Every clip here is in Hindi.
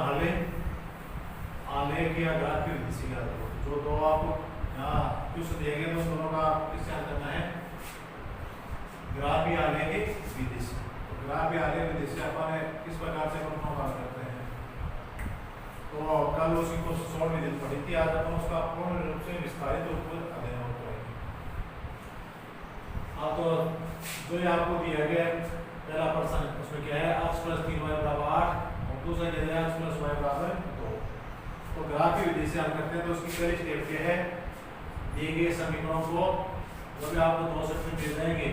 पर हले आले की या ग्राफ की विधि से याद रखो। जो दो आपको यहाँ क्वेश्चन दिए गए तो दोनों का किससे हल करना है, ग्राफ या आले की विधि से। तो ग्राफ या आले विधि से अपन किस प्रकार से अपना हल करते हैं, तो कल उसी को सॉल्व विधि पढ़ी थी, आज अपन उसका पूर्ण रूप से विस्तारित रूप में अध्ययन करेंगे। अब तो जो ये आपको दिया गया पहला प्रश्न उसमें क्या है, x + 3y = 8 और दूसरा क्या है x + y = 2। तो ग्राफ की विधि से हल करते हैं। तो उसकी पहली स्टेप क्या है, दिए गए समीकरणों को जो भी आपको दो सेट मिल जाएंगे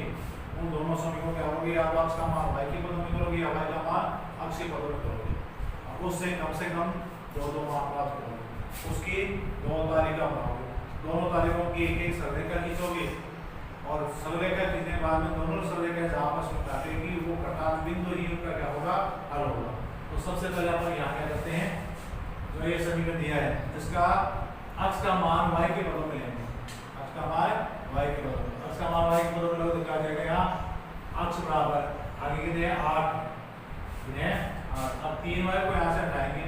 उन दोनों समीकरणों क्या होगी, आप x का मान y के पदों में करोगे या y का मान x के पदों में करोगे। अब उससे कम दो मान प्राप्त करोगे, उसकी दो तालिका बनाओगे, दोनों तालिकाओं की एक एक सरलरेखा खींचोगे और सरलरेखा खींचने के बाद में दोनों सरलरेखा जहां आपस में काटेगी वो कटान बिंदु ही उनका क्या होगा, हल होगा। तो सबसे पहले अपन यहाँ क्या करते हैं, जो ये समीकरण दिया है जिसका x का मान y के पदों में लेंगे, x का मान y के पदों में, x का मान y के पदों में लोग दिखा जाएगा यहाँ x बराबर आगे कितने हैं 8 कितने हैं 8। अब 3y को यहाँ से हटाएंगे,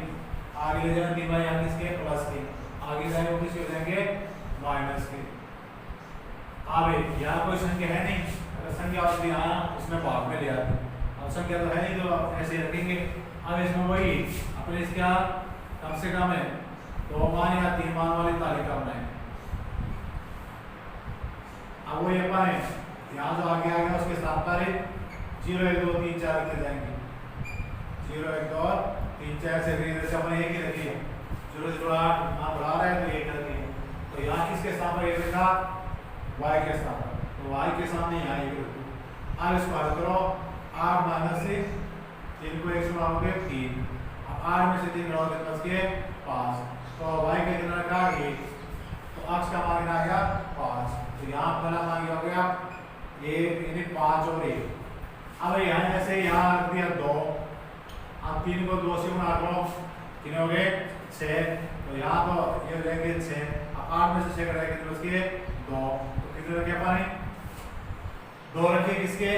आगे ले जाएंगे 3y यहाँ किसके प्लस के, आगे जाएंगे वो किसके हो जाएंगे माइनस के। अब यहाँ कोई संख्या है नहीं, अगर संख्या होती यहाँ उसमें भाग में ले आते, अब संख्या तो है नहीं तो ऐसे रखेंगे। अब इसमें वही अपने इसका कम से कम है 2 मान या 3 मान वाली तालिका बनाए। अब वही अपन यहाँ जो आगे आ गया उसके साथ पर 0 1 2 3 4 रखे जाएंगे, 0 1 2 3 4 से जैसे अपन एक ही रखिए 0 0 8 मान बढ़ा रहे हैं तो एक रखिए। तो यहाँ किसके साथ पर एक रखा y के साथ, तो y के सामने यहाँ एक रखो। अब इसको हल करो, 8 - 3 को 1 से बढ़ाओगे 3, अब 8 में से 3 घटाओगे तो बच के 5, तो y का कितना रखा 1, तो x का मान कितना आ गया 5। तो यहाँ पहला मान क्या हो गया 1 यानी 5 और 1। अब यहाँ जैसे यहाँ रख दिया 2, अब 3 को 2 से गुणा करो कितने हो गए 6, तो यहाँ तो ये हो जाएंगे 6। अब 8 में से 6 घटाएंगे तो बच के 2, तो कितने रखे अपन 2 रखे किसके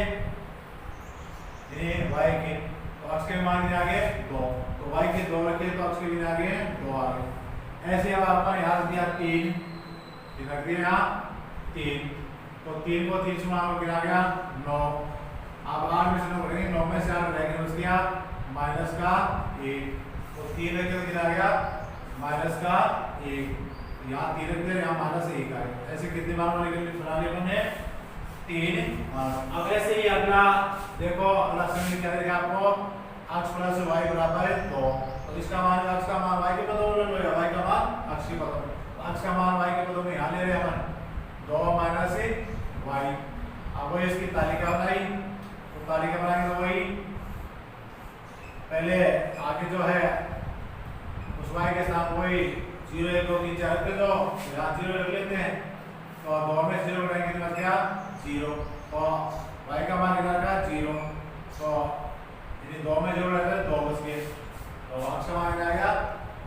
y के, तो x के मान कितने आ गए 2, तो y के 2 रखे तो x के कितने आ गए 2 आ गए। ऐसे अब अपन यहाँ रख दिया 3, कितना रख दिया यहाँ 3, तो 3 को 3 से गुणा करो कितना आ गया 9। अब 8 में से 9 करेंगे, 9 में से 8 घटाएंगे बच गया माइनस का 1, तो 3 रखे तो कितना आ गया माइनस का 1, यहाँ 3 रखते हैं यहाँ -1 आए। ऐसे कितने मान वाले के लिए बना लिया हमने 3 मान। अब ऐसे ही अगला देखो अगला समीकरण क्या देगा आपको x + y = 2, तो इसका मान x का मान y के पदों में ले लो, y का मान x के पदों में, तो x का मान y के पदों में यहाँ ले रहे हैं अपन 2 - y। अब वही इसकी तालिका बनाई, तो तालिका बनाएंगे तो वही पहले आगे जो है उस y के साथ वही 0 1 2 3 4 रख दो, यहाँ 0 रख लेते हैं, तो 2 में 0 घटाएंगे तो बच गया 0, तो y का मान कितना रखा 0, तो यदि 2 में 0 रहता है 2 बच गए, तो x का मान क्या आ गया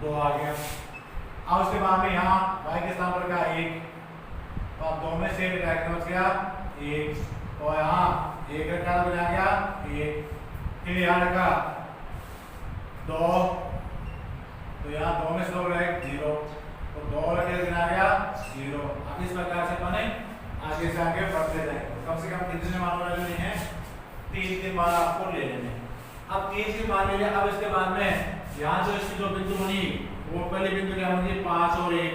2 आ गया। अब उसके बाद में यहाँ y के स्थान पर रखा 1, तो अब 2 में से घटाएंगे बच गया 1, तो यहाँ 1 रखा तो आ गया 1, फिर यहाँ रखा 2, तो यहाँ 2 में से 2 रहे 0, तो 2 रखे कितना आ गया 0। अब इस प्रकार से बने आगे से आगे बढ़ते जाएंगे, तो कम से कम कितने मान लेने हैं 3 मान आपको ले लेने हैं। अब 3 मान ले लिया, अब इसके बाद में यहाँ जो इसकी जो बिंदु बनी वो पहले बिंदु क्या बनी 5 और 1,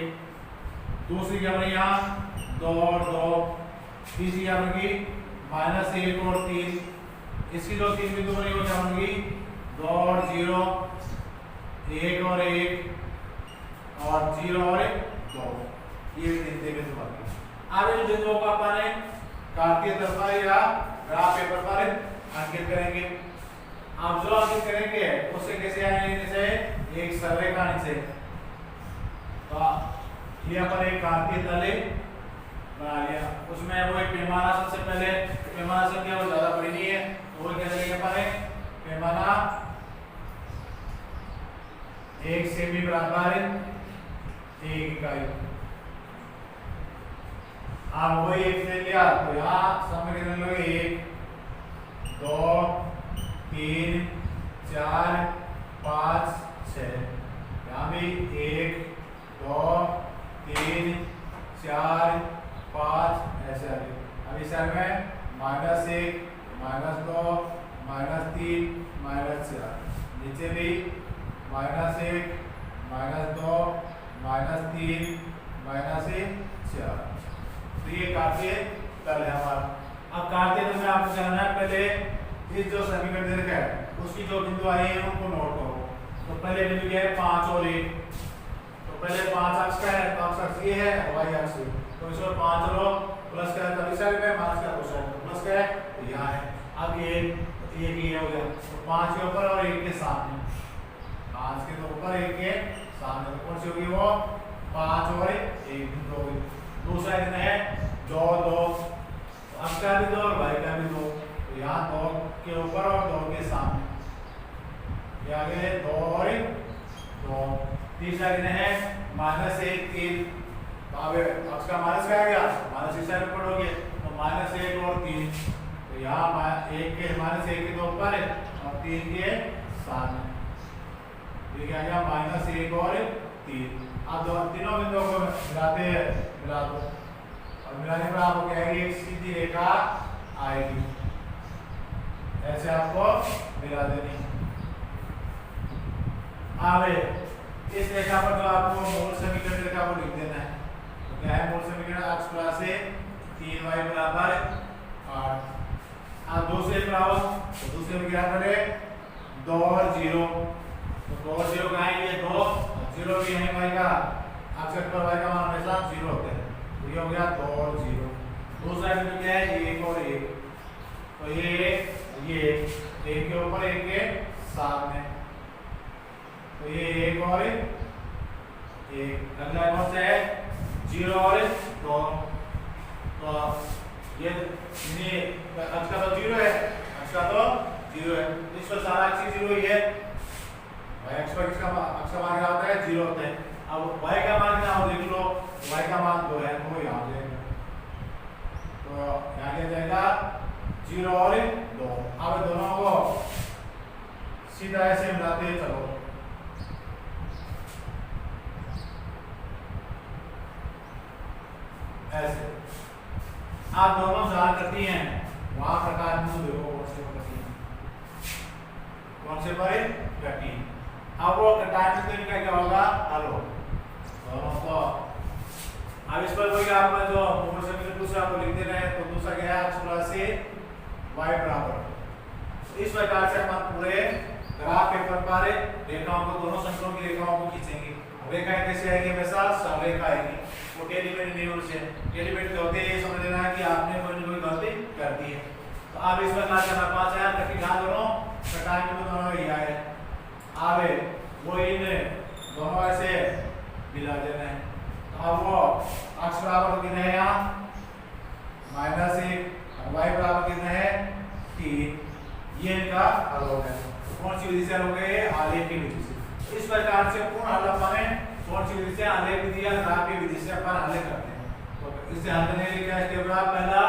दूसरी क्या बनी यहाँ 2 और 2, तीसरी क्या बनी -1 और 3, इसकी जो 3 बिंदु बनी वो क्या बनेगी 2 और 0, 1 और 1 और 0 और 2, ये 3 बिंदु बन गए। अब इन बिंदुओं को अपन कार्तीय तल पर या ग्राफ पेपर पर अंकित करेंगे। आप जो अंकित करेंगे उससे कैसे आएंगे, जैसे एक सरलरेखा से, तो ये अपन एक कार्तीय तल बना लिया, उसमें वो एक पैमाना सबसे पहले पैमाना संख्या वो ज्यादा बड़ी नहीं है, तो वो क्या करेंगे अपन पैमाना 1 सेमी बराबर 1 इकाई। अब वही 1 से लिया तो यहाँ समय कितने लोगे 1 2 3 4 5 6, यहाँ भी 1 2 3 4 5 ऐसे आगे। अब इस साइड में -1 -2 -3 -4, नीचे भी -1 -2 -3 -4। तो ये कार्तीय तल है हमारा। अब कार्तीय तल में आपको जानना है, पहले इस जो समीकरण दे रखा है उसकी जो बिंदु आई है उनको नोट करो। तो पहले बिंदु क्या है 5 और 1, तो पहले 5 अक्ष का है, तो अक्ष ये है y अक्ष, तो इसमें 5 लो प्लस का है, इस साइड में माइनस का क्वेश्चन है, प्लस का है तो यहाँ है। अब ये हो गया, तो 5 के ऊपर और 1 के सामने, 5 के तो ऊपर 1 के सामने, तो कौन सी होगी वो 5 और 1 बिंदु होगी। दूसरा इतना है जो 2, अक्ष का भी 2 और y का भी 2, तो यहाँ 2 के ऊपर और 2 के सामने, ये आगे 2 और 2। तीसरा कितने है -1 3, तो अब अक्ष का माइनस का आ गया, माइनस इस साइड में पढ़ोगे तो -1 और 3, तो यहाँ 1 के -1 के 2 ऊपर है और 3 के सामने, ये क्या आ गया -1 और 3। अब तीनों बिंदुओं को मिला दो, और मिलाने पर आपको क्या आएगी, एक सीधी रेखा आएगी, ऐसे आपको मिला देनी। आगे इस रेखा पर जो आपको मूल समीकरण रेखा को लिख देना है, तो क्या है मूल समीकरण, अक्ष प्लस से 3y बराबर 8। अब दूसरे पर आओ, तो दूसरे में क्या करे 2 और 0, तो 2 और 0 कहाँ है, ये 2 0 भी है y का, अक्ष पर y का मान हमेशा 0 होता है, तो ये हो गया 2 और 0। दूसरा बिंदु क्या है 1 और 1, तो ये 1 के ऊपर 1 के सामने, तो ये 1 और 1। अगला कौन सा है 0 और 2, तो ये अक्ष का तो 0 है, अक्ष का तो 0 है, इस पर सारा अक्ष 0 ही है, y अक्ष पर इसका अक्ष का मान क्या होता है 0 होता है। अब y का मान क्या हो देख लो, y का मान 2 है, तो यहाँ जाएगा, तो यहाँ क्या जाएगा 0 और 2। अब दोनों को सीधा ऐसे मिलाते चलो, ऐसे आप दोनों जान करती हैं, वहां प्रकार बिंदु देखो कौन से पर कटी है, कौन से पर कटी है। अब वो कटान बिंदु इनका क्या होगा, हलो दोनों को। अब इस पर कोई आपका जो मूल समीकरण दूसरा को लिख देना है, तो दूसरा क्या है अक्ष प्लस से y बराबर। इस प्रकार से हम पूरे ग्राफ पेपर पर रेखाओं को, दोनों समीकरणों की रेखाओं को खींचेंगे। रेखाएं कैसे आएगी, हमेशा सरल आएगी, वो टेलीमेट नहीं हो से टेलीमेट होते ये समझ लेना है कि आपने कोई न कोई गलती कर दी है। तो आप इस पर ना करना 5000 तक की कहां दोनों कटाएं में दोनों ये आए, आवे वो इन दोनों ऐसे मिला देना है। तो अब वो अक्ष बराबर कितना है यहाँ -1, y बराबर कितना है 3, ये इनका हल हो गया। कौन सी विधि से हल हो गए, आलेख की विधि से। इस प्रकार से पूर्ण हल अपने कौन सी विधि से, आलेख विधि या ग्राफ की विधि से अपन हल करते हैं। तो इससे हल करने के लिए क्या स्टेप है, पहला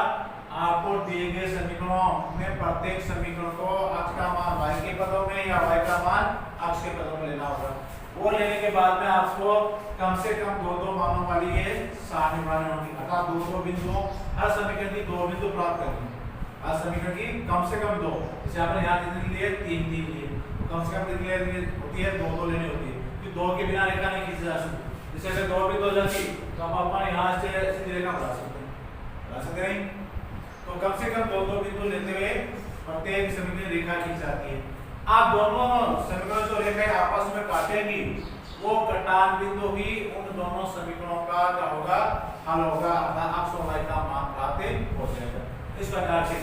आपको दिए गए समीकरणों में प्रत्येक समीकरण को अक्ष का मान y के पदों में या y का मान अक्ष के पदों में लेना होगा। वो लेने के बाद में आपको कम से कम 2-2 मानों वाली ये सारणी बनानी होगी, अर्थात 2-2 बिंदुओं, हर समीकरण की 2 बिंदु प्राप्त करनी है, हर समीकरण की कम से कम 2। जैसे आपने यहाँ कितने लिए 3-3 लिए, तो कम से कम कितनी लेनी होती है, 2-2 लेनी होती है, क्योंकि 2 के बिना रेखा नहीं खींची जा सकती। जैसे अगर 2 बिंदु हो जाती तो हम अपन यहाँ से सीधी रेखा बना सकते नहीं। तो कम से कम 2-2 बिंदु लेते हुए प्रत्येक समीकरण रेखा खींच जाती है। आप दोनों समीकरण जो रेखाएं आपस में काटेंगी, वो कटान बिंदु ही उन दोनों समीकरणों का क्या होगा, हल होगा, अर्थात अक्ष और y का मान प्राप्त हो जाएगा। इस प्रकार से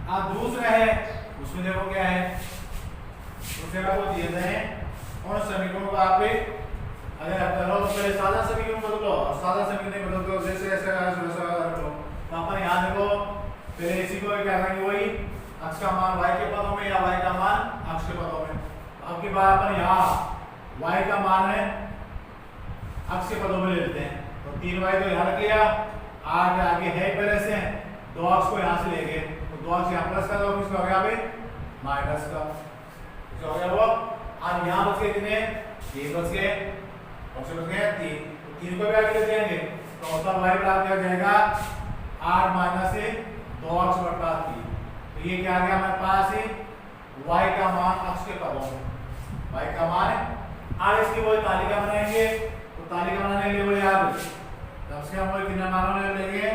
आप दूसरा है उसमें देखो क्या है, दूसरे का वो दिए गए उन समीकरणों को आप अगर आप करो तो पहले सादा समीकरण बदल लो, और सादा समीकरण बदल दो, जैसे ऐसे कर लो। तो अपन यहाँ देखो पहले इसी को क्या करेंगे, वही अक्ष का मान y के पदों में या y का मान अक्ष के पदों में। अब की बार अपन यहाँ y का मान है अक्ष के पदों में ले लेते हैं, तो 3y तो यहाँ रख लिया, 8 आगे है पहले से, 2 अक्ष को यहाँ से ले गए, तो 2 अक्ष यहाँ प्लस का, 2 अक्ष हो गया भाई माइनस का, जो हो गया वो अब यहाँ बच गए कितने 3 बच गए और से बच गए 3 तो 3 को भी आगे ले जाएंगे तो मतलब y बराबर क्या हो जाएगा 8 माइनस 2x बटा 3 तो ये क्या आ गया हमारे पास y का मान x के पदों में y का मान अब इसकी वही तालिका बनाएंगे तो तालिका बनाने के लिए वो याद तब से हम वही कितने मानों ले लेंगे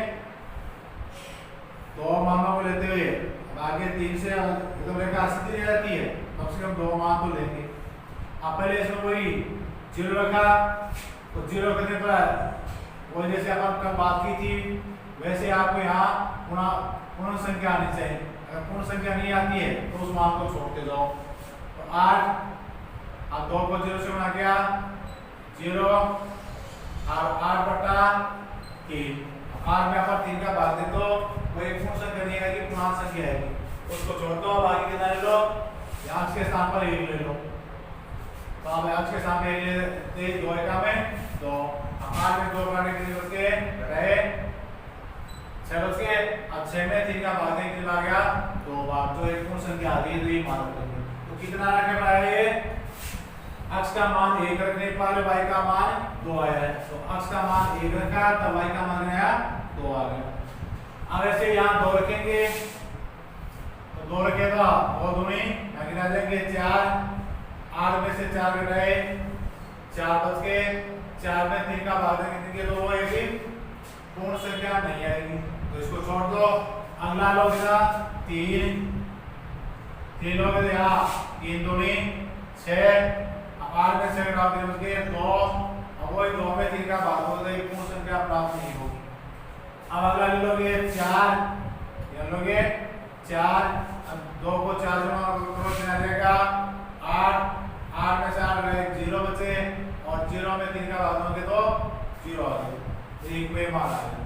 2 मानों को लेते हुए अब आगे 3 से एकदम रेखा सीधी रह जाती है कम से कम 2 मान तो लेंगे अब पहले इसमें वही 0 रखा तो 0 करने पर वो जैसे अपन कल बात की थी वैसे आपको यहाँ पूर्ण संख्या आनी चाहिए अगर पूर्ण संख्या नहीं आती है तो उस मान को छोड़ते जाओ तो 8 अब 2 को 0 से गुणा किया 0 और 8 बटा 3 8 में अपन 3 का भाग दे तो वो एक पूर्ण संख्या नहीं आएगी पूर्णांक संख्या आएगी उसको छोड़ दो अब आगे कितना ले लो यहाँ के स्थान पर 1 ले लो तो अब x के सामने ये 2 एका में तो 8 में 2 काटने के लिए बच गए रहे 6 बच गए अब 6 में 3 का भाग देने के लिए आ गया 2 बार जो एक पूर्ण संख्या आ गई तो ये मान लेंगे तो कितना रखे पर आया ये x का मान 1 रखने पर y का मान 2 आया है तो x का मान 1 रखा तब y का मान आया 2 आ गया अब ऐसे यहाँ 2 रखेंगे तो 2 रखेगा 2 दूनी आगे आ जाएंगे 4 8 में से 4 घटाए 4 बच गए 4 में 3 का भाग देंगे तो वो आएगी पूर्ण संख्या नहीं आएगी तो इसको छोड़ दो अगला लोग इधर 3 लोग इधर यहाँ 3 दूनी 6 अब 8 में से घटाओ बच गए 2 अब वही 2 में 3 का भाग दो तो पूर्ण संख्या प्राप्त नहीं होगी अब अगला ले लोगे 4 ये लोगे 4 अब 2 को 4 से गुणा जाएगा 8 में से 8 रहे 0 बचे और 0 में 3 का भाग दोगे तो 0 आ गया तो एक पे मान आ गया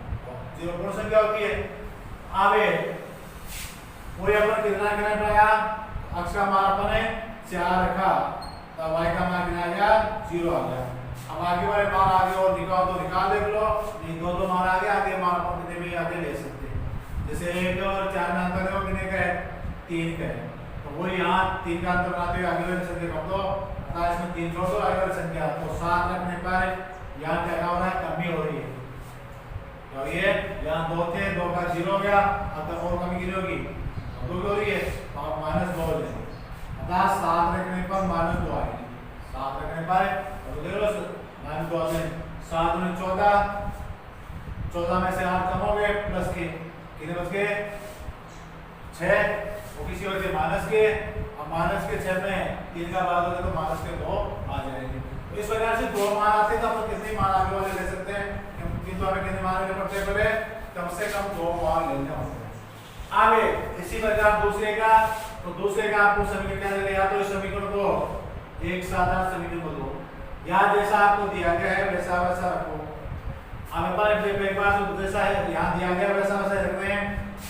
0 पूर्ण संख्या होती है आगे पूरे अपन कितना करना पड़ेगा x का मान अपन ने 4 रखा तब y का मान कितना आ गया 0 आ गया अब आगे वाले मान आगे और निकाल तो निकाल देख लो नहीं दो मान आगे आगे मान अपन कितने भी आगे ले सकते हैं जैसे 1 और 4 में अंतर देखो कितने का है 3 का है तो वो यहाँ 3 का अंतर बनाते हुए आगे वाली संख्या कम दो अर्थात इसमें 3 छोड़ दो आगे वाली संख्या तो 7 रखने पर यहाँ क्या हो रहा है कमी हो रही है तो ये यहाँ 2 थे 2 का 0 हो गया अब तक और कमी कितनी होगी 2 की हो रही है और -2 हो जाएगी अर्थात 7 रखने पर -2 आएगी 7 रखने पर तो देख लो -2 से 7 में 14 में से 8 कम हो गए प्लस के कितने बच गए 6 वो किसी वजह से माइनस के अब माइनस के 6 में 3 का भाग होगा तो माइनस के 2 आ जाएंगे तो इस वजह से 2 मान आते तो हम कितने मान आगे वाले ले सकते हैं किंतु हमें कितने मान लेने पड़ते हैं पहले कम से कम 2 मान लेने होते हैं आगे इसी प्रकार दूसरे का तो दूसरे का आपको समीकरण क्या देगा या तो इस समीकरण को एक साधारण समीकरण को दो या जैसा आपको दिया गया है वैसा वैसा रखो अब अपन एक बार तो जैसा है यहाँ दिया गया वैसा वैसा रख रहे हैं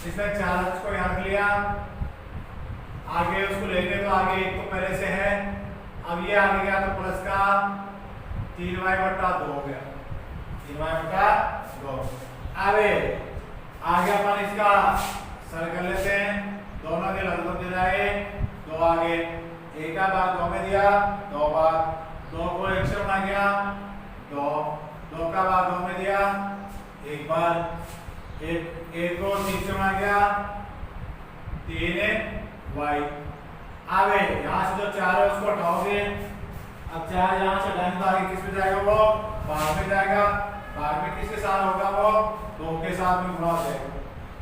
इसमें 4x को यहाँ रख लिया आगे उसको लेंगे तो आगे 1 तो पहले से है अब ये आगे गया तो प्लस का 3y बटा 2 हो गया 3y बटा 2 अबे आगे अपन इसका सरल कर लेते हैं दोनों के लगभग दे जाए 2 आगे 1 का भाग 2 में दिया 2 बार 2 को 1 से गुणा किया 2 का भाग 2 में दिया 1 बार 1 को 3 से गुणा किया 3y आगे यहाँ से जो 4 है उसको हटाओगे अब 4 यहाँ से हटाएंगे तो आगे किस पे जाएगा वो भाग में जाएगा भाग में किसके साथ होगा वो 2 के साथ में गुणा हो जाएगा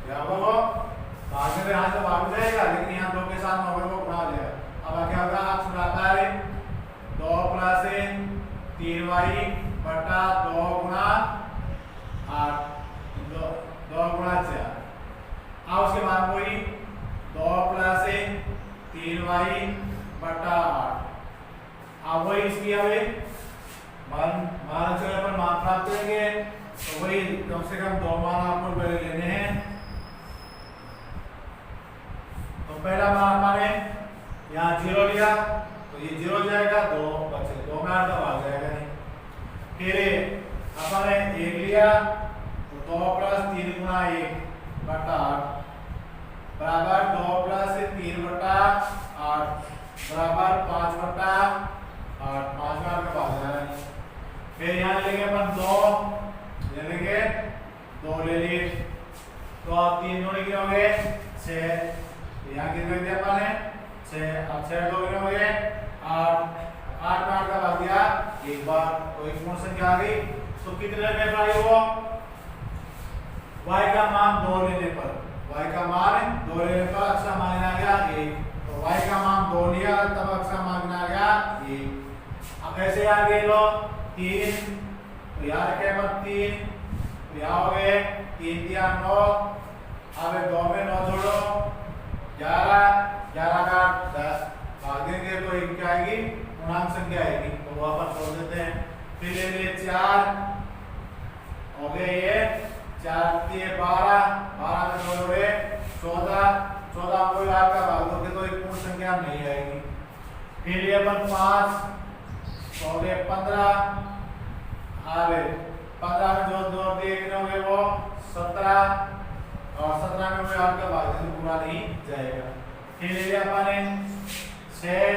क्या होगा वो भाग में यहाँ से भाग में जाएगा लेकिन यहाँ 2 के साथ में होगा वो गुणा हो जाएगा अब क्या होगा x बराबर है 2 प्लस 3y बटा 2 गुणा 8 2 गुणा 4 अब उसके बाद वही 2 प्लस 3y बटा 8 अब वही इसकी अभी मान पर मान प्राप्त करेंगे तो वही कम से कम 2 मान आपको पहले लेने हैं तो पहला मान हमारे यहाँ 0 लिया तो ये 0 जाएगा 2 बचे 2 में 8 आ जाएगा नहीं फिर अपन ने 1 लिया तो 2 प्लस 3 गुणा 1 बटा 8 बराबर 2 प्लस 3 बटा 8 बराबर 5/8, 5 का भाग जाना है। फिर यहाँ लेंगे अपन 2, ले लेंगे 2 ले लिए, तो अब 3 दूनी कितने हो गए 6, यहाँ कितने दिया अपन ने 6, अब 6 2 कितने हो गए 8, 8 में 8 का भाग दिया एक बार, तो एक पूर्ण संख्या आ गई। तो कितने में पाई वो y का मान 2 लेने पर, y का मान 2 लेने पर अक्षर मान आ गया 1, तो y का मान 2 लिया तब अक्षर मान आ गया 1। अब ऐसे आगे लो 3, तो यहाँ रखे पर 3, तो यहाँ हो गए 3 दिया 9, अब 2 में 9 जोड़ो 11, 11 का 10 भाग देंगे तो एक क्या आएगी पूर्णांक संख्या आएगी, तो वो अपन छोड़ देते हैं। फिर ले लिए 4 हो गए ये 4 दिए 12, 12 में 2 जोड़े 14, 14 को 8 का भाग दोगे तो एक पूर्ण संख्या नहीं आएगी। फिर लिए अपन 5 हो गए 15, आगे 15 में जो जोड़ दिए कितने हो गए वो 17, और 17 में 8 का भाग दें तो पूरा नहीं जाएगा। फिर ले लिया अपन ने 6,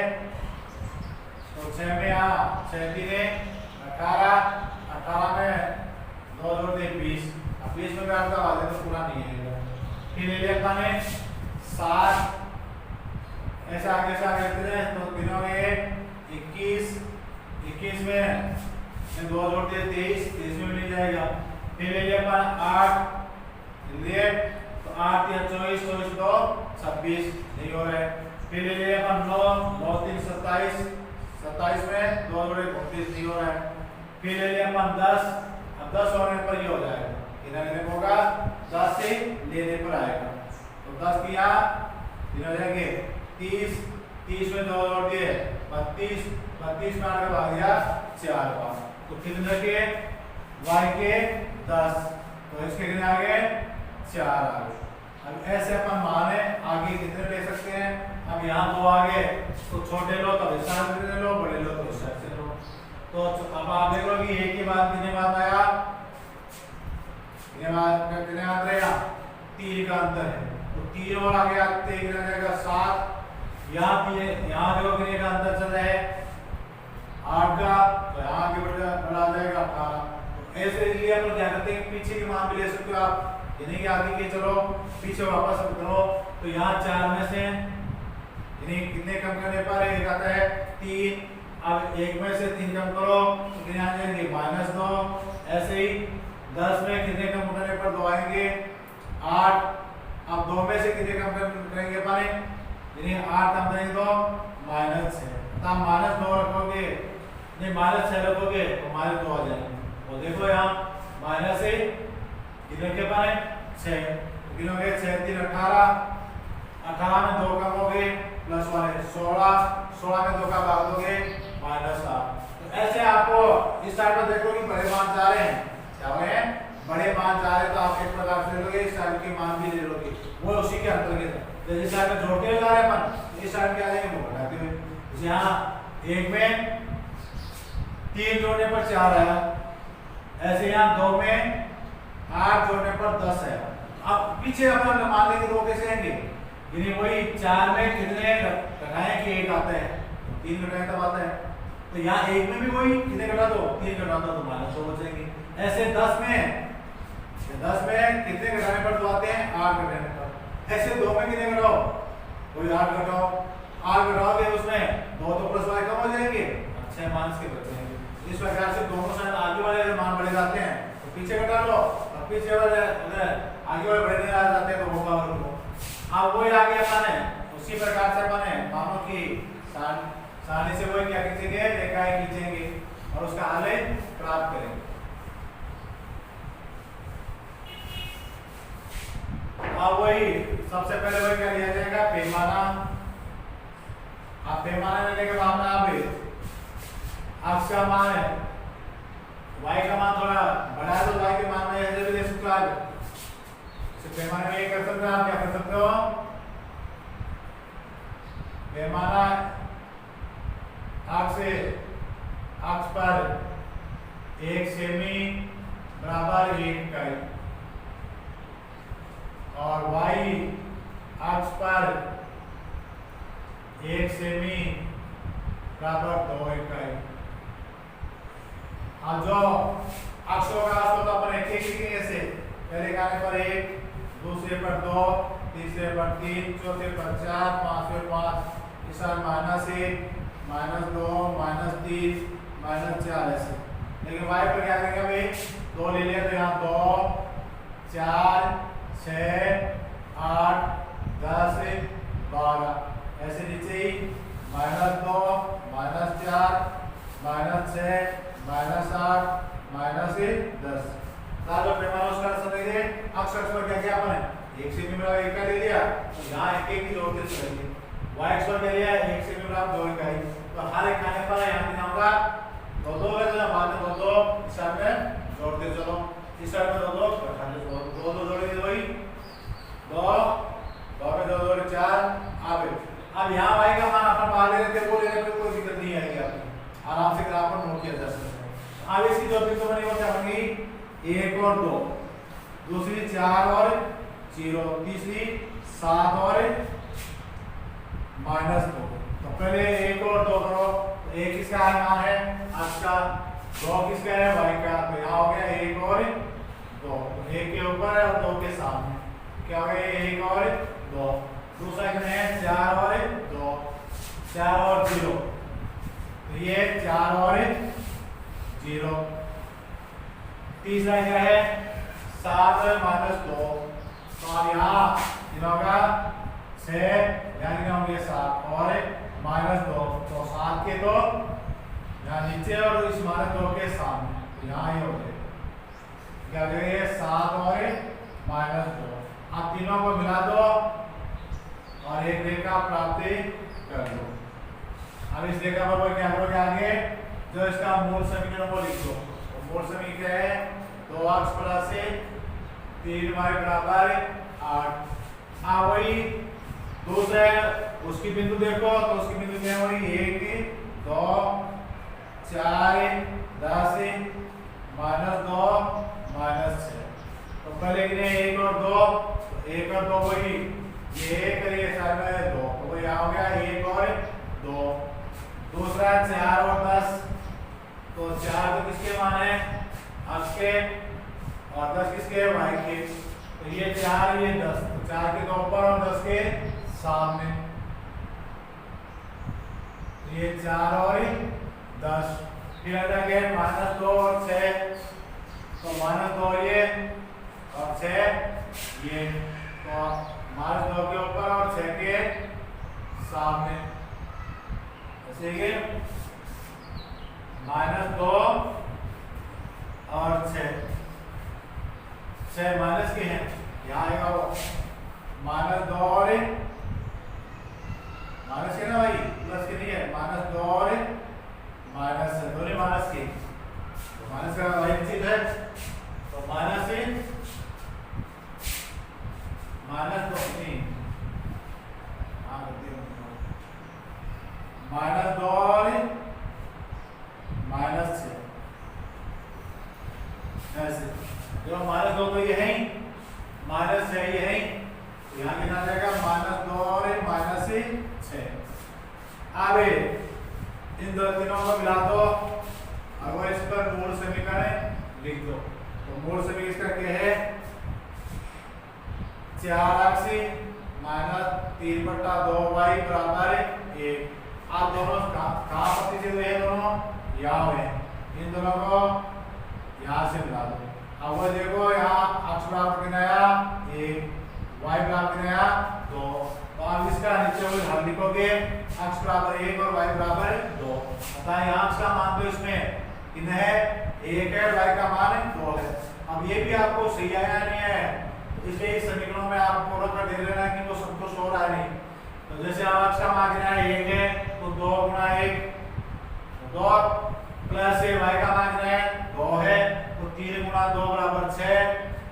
तो 6 में यहाँ 6 दिए 18, 18 में 2 जोड़ दिए 20, अब 20 में 8 का भाग दें तो पूरा नहीं आएगा। फिर ले लिया अपन ने 7, ऐसे आगे से आगे चलते हैं तो तीनों में 21, 21 में 2 जोड़ दिए 23, 23 में मिल जाएगा। फिर ले लिया अपन 8 लिए, तो 8 या 24, 24 2 26 नहीं हो रहा है। फिर ले लिया अपन 9, 9 3 27, 27 में 2 जोड़े 29 नहीं हो रहा है। फिर ले लिया अपन 10, अब 10 होने पर ये हो जाएगा, इधर इधर होगा 10 से लेने पर आएगा, तो 10 किया हो जाएंगे 30, 30 में 2 जोड़ दिए 32, 32 में 8 का भाग दिया 4 बार, तो कितने के y के 10, तो इसके कितने आ गए 4 आ गए। अब ऐसे अपन माने आगे कितने ले सकते हैं, अब यहाँ 2 आ गए तो छोटे लो तो इस साइड से लो, बड़े लो तो इस साइड से लो। तो अब आप देख लो कि एक के बाद कितने बात आया, कितने बात रहेगा 3 का अंतर है, तो 3 और आगे आते ही कितना रहेगा 7, यहाँ देखो कितने का अंतर चल रहा है 8 का, तो यहाँ आगे बढ़ा जाएगा 18। तो ऐसे इसलिए अपन क्या करते हैं पीछे की मान भी ले सकते हो आप, यानी कि आगे के चलो पीछे वापस करो, तो यहाँ 4 में से यानी कितने कम करने पर एक आता है 3, अब 1 में से 3 कम करो तो कितने आ जाएंगे -2, ऐसे ही 10 में कितने कम करने पर 2 आएंगे 8, अब 2 में से कितने कम करेंगे पाने, यानी 8 कम करेंगे तो -6, तो -2 रखोगे नहीं -6 रखोगे तो -2 आ जाएंगे। और देखो यहाँ माइनस से कितने के पाने 6, कितने हो गए 6 3 18, 18 में 2 कम हो गए प्लस 1 16, 16 में 2 का भाग दोगे -8। तो ऐसे आपको इस साइड पर देखो कि बड़े मान जा रहे हैं, क्या हो रहे हैं बड़े मान जा रहे हैं, तो आप एक प्रकार से ले लोगे, इस साइड के मान भी ले लोगे, वो उसी के अंतर्गत है। तो इस साइड में जोड़ते हुए जा रहे हैं अपन, इस साइड क्या आएंगे वो घटाते हुए, जैसे यहाँ 1 में 3 जोड़ने पर 4 आया, ऐसे यहाँ 2 में 8 जोड़ने पर 10 है। अब पीछे अपन मान लेंगे 2 कैसे आएंगे, यानी वही 4 में कितने घटाएं कि 1 आता है, 3 घटाएं तब आता है, तो यहाँ 1 में भी वही कितने घटा दो 3 घटा दो तो -2 बचेंगे। ऐसे 10 में कितने घटाने पर 2 आते हैं 8 घटाने पर, ऐसे 2 में कितने घटाओ कोई 8 घटाओ, 8 घटाओगे उसमें 2 तो प्लस y कम हो जाएंगे, 6 मान के बचेंगे। इस प्रकार से दोनों साइड आगे वाले मान बढ़े जाते हैं तो पीछे घटा लो, और पीछे वाले आगे वाले बढ़ने आ जाते हैं तो वो कवर लो। अब वही आगे अपन है उसी प्रकार से अपन है मानो कि सारणी से वही क्या खींचेंगे रेखाएं खींचेंगे और उसका आलेख प्राप्त करेंगे। अब वही सबसे पहले वही क्या लिया जाएगा पैमाना, अब पैमाना लेने के बाद में आप x का मान है y का मान थोड़ा बड़ा है तो y के मान में ऐसे भी ले सकते हो आप, पैमाने में ये कर सकते हो आप, क्या कर सकते हो पैमाना अक्ष पर 1 सेमी बराबर 1 इकाई और y अक्ष पर 1 सेमी बराबर 2 इकाई। अब जो अक्ष होगा उसको तो अपन एक एक लिखेंगे ऐसे, पहले गाने पर 1, दूसरे पर 2, तीसरे पर 3, चौथे पर 4, पांचवे 5, इस बार -1, -2, -3, -4 ऐसे। लेकिन y पर क्या करेंगे भाई, 2 ले लिया तो यहाँ 2, 4, 6, 8, 10, 12 ऐसे नीचे ही -2, -4, -6, -8, -10। सालों पैमानों उसका समझिए अक्ष पर क्या क्या अपन है 1 सेमी बराबर 1 का ले लिया, तो यहाँ एक एक की जोड़ते चलेंगे। y अक्ष पर क्या लिया 1 सेमी बराबर 2 इकाई, तो हर एक खाने पर यहाँ पे आऊंगा 2 का चला बाद में 2 इस साइड में जोड़ते चलो, इस साइड में 2 जोड़ेंगे वही 2 में 2 जोड़े 4। अब यहाँ y का मान अपन बाहर ले लेते, वो लेने पे कोई दिक्कत नहीं आएगी, आपकी आराम से ग्राफ पर नोट किया जा सकता है। अब इसकी जो बिंदु बनी वो क्या बनेगी 1 और 2, दूसरी 4 और 0, तीसरी 7 और -2। तो पहले 1 और 2 करो, तो 1 किसका मान है अक्ष का, 2 किसका है y का, तो यहाँ हो गया 1 और 2, तो 1 के ऊपर है और 2 के सामने क्या हो गया 1 और 2। दूसरा कितना है 4 और 2, 4 और 0, तो ये 4 और 0। तीसरा क्या है 7 -2, तो अब यहाँ होगा 6 यानी कि होंगे 7 और -2, तो 7 के तो यहाँ नीचे और इस -2 के सामने, तो यहाँ ही हो गए क्या करेंगे 7 और -2। अब तीनों को मिला दो और एक रेखा प्राप्त कर दो। अब इस रेखा पर क्या करोगे आगे, जो इसका मूल समीकरण वो लिख दो। तो मूल समीकरण है 2x + 3y बराबर 8। हाँ वही दूसरा उसकी बिंदु देखो, तो उसकी बिंदु क्या है वही 1, 2, 4, 10, -2, -6। तो पहले कितने 1 और 2, तो 1 और 2 वही ये 1 और ये साइड में 2, तो वो यहाँ हो गया 1 और 2। दूसरा 4 और 10, तो 4 तो किसके मान है अक्ष के और 10 किसके y के, तो ये 4 ये 10, तो 4 के तो ऊपर और 10 के सामने, तो ये 4 और 10। फिर आ गया -2 और 6, तो -2 ये और 6 ये, तो -2 के ऊपर और 6 के सामने ऐसे ये -2 और 6 माइनस के हैं, यहाँ आएगा वो -2 और माइनस के ना भाई प्लस के नहीं है, -2 और माइनस दोनों माइनस के, तो माइनस का भाई चीज है, तो -2 नहीं -2 और -6 ऐसे, जो -2 तो ये है ही, -6 ये है ही, तो यहाँ कितना आ जाएगा -2 और -6। अब इन दो तीनों को मिला दो, अब इस पर मूल समीकरण लिख दो। तो मूल समीकरण इसका क्या है 4x - 3/2y बराबर 1। आप दोनों कहाँ प्रतिच्छेद हुए हैं, दोनों यहाँ हुए, इन दोनों को यहाँ से मिला दो। अब वो देखो यहाँ x बराबर कितना आया 1, y बराबर कितना आया 2, तो आप इसका नीचे वो हल लिखोगे x बराबर 1 और y बराबर 2। अतः यहाँ x का मान तो इसमें कितना है 1 है, y का मान 2 है। अब ये भी आपको सही आया नहीं है, इसलिए इस समीकरणों में आप पूरा कर दे रहे हैं कि वो संतुष्ट हो रहा है नहीं। तो जैसे आप x का मान कितना है 1 है, तो 2 × 1 2 प्लस y का मान कितना है 2 है, तो 3 × 2 बराबर 6।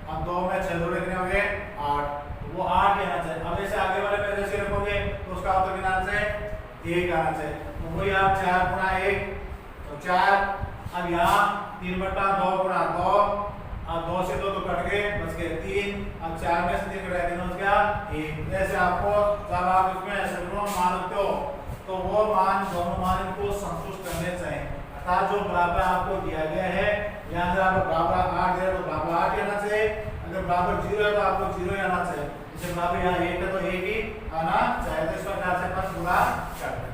अब 2 में 6 जोड़े कितने होंगे 8, तो वो 8 लेना चाहिए। अब जैसे आगे वाले में जैसे रखोगे तो उसका उत्तर कितना आना चाहिए 1 आना चाहिए, तो वही आप 4 × 1 तो 4। अब यहाँ 3/2 × 2 अब 2 से 2 तो कट गए, बच गए 3। अब 4 में से 3 कटा देना हो गया 1। ऐसे आपको जब आप इसमें एसिडोन मान रखते हो तो वो मान दोनों मान इनको संतुष्ट करने चाहिए। अर्थात जो बराबर आपको दिया गया है, यहाँ से आपको बराबर 8 दिया तो बराबर 8 आना चाहिए, अगर बराबर 0 है तो आपको 0 ही आना चाहिए। जैसे बराबर यहाँ 1 है तो 1 ही आना चाहिए। तो इस प्रकार से अपन पूरा करते हैं।